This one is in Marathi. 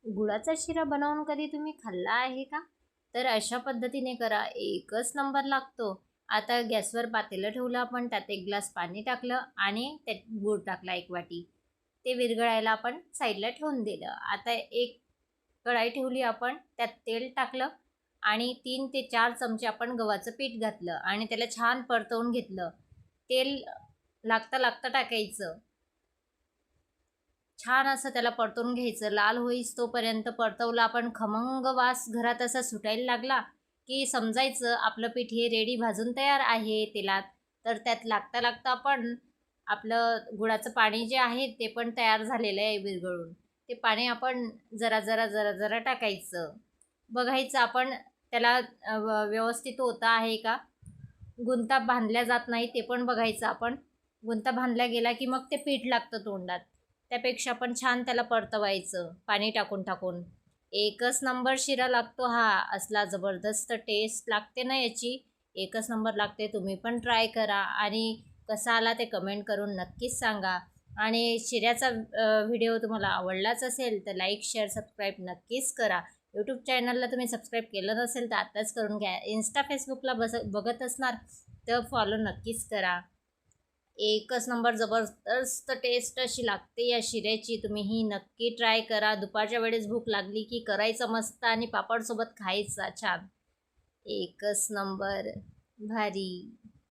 गुळाचा शिरा बनवून कधी तुम्ही खाल्ला आहे का? तर अशा पद्धतीने करा, एकच नंबर लागतो. आता गॅसवर पातेलं ठेवलं आपण, त्यात 1 ग्लास पाणी टाकलं आणि त्यात गूळ टाकला 1 वाटी. ते विरघळायला आपण साईडला ठेवून दिलं. आता एक कढाई ठेवली आपण, त्यात तेल टाकलं आणि 3 ते 4 चमचे आपण गव्हाचं पीठ घातलं आणि त्याला छान परतवून घेतलं. तेल लागता टाकायचं. छान असं त्याला परतवून घ्यायचं. लाल होईस्तोपर्यंत परतवलं आपण. खमंग वास घरात असा सुटायला लागला, की समजायचं आपलं पीठ हे रेडी भाजून तयार आहे तेलात. तर त्यात लागता आपण आपलं गुळाचं पाणी जे आहे ते पण तयार झालेलं आहे विरघळून. ते पाणी आपण जरा टाकायचं. बघायचं आपण त्याला व्यवस्थित होतं आहे का? गुंता बांधल्या जात नाही ते पण बघायचं आपण. गुंता बांधला गेला की मग ते पीठ लागतं तोंडात. त्यापेक्षा आपण छान त्याला परतवायचं पाणी टाकून. एकच नंबर शिरा लागतो हा. असला जबरदस्त टेस्ट लागते ना याची. एकच नंबर लागते. तुम्ही पण ट्राय करा आणि कसा आला ते कमेंट करून नक्कीच सांगा. आणि शिऱ्याचा व्हिडिओ तुम्हाला आवडलाच असेल तर लाईक, शेअर, सबस्क्राईब नक्कीच करा. यूट्यूब चॅनलला तुम्ही सबस्क्राईब केलं नसेल तर आत्ताच करून घ्या. इंस्टा, फेसबुकला बघत असणार तर फॉलो नक्कीच करा. एकच नंबर जबरदस्त टेस्ट अशी लागते या शिऱ्याची. तुम्ही ही नक्की ट्राय करा. दुपारच्या वेळेस भूक लागली की करायचं मस्त आणि पापडसोबत खायचा छान. एकच नंबर भारी.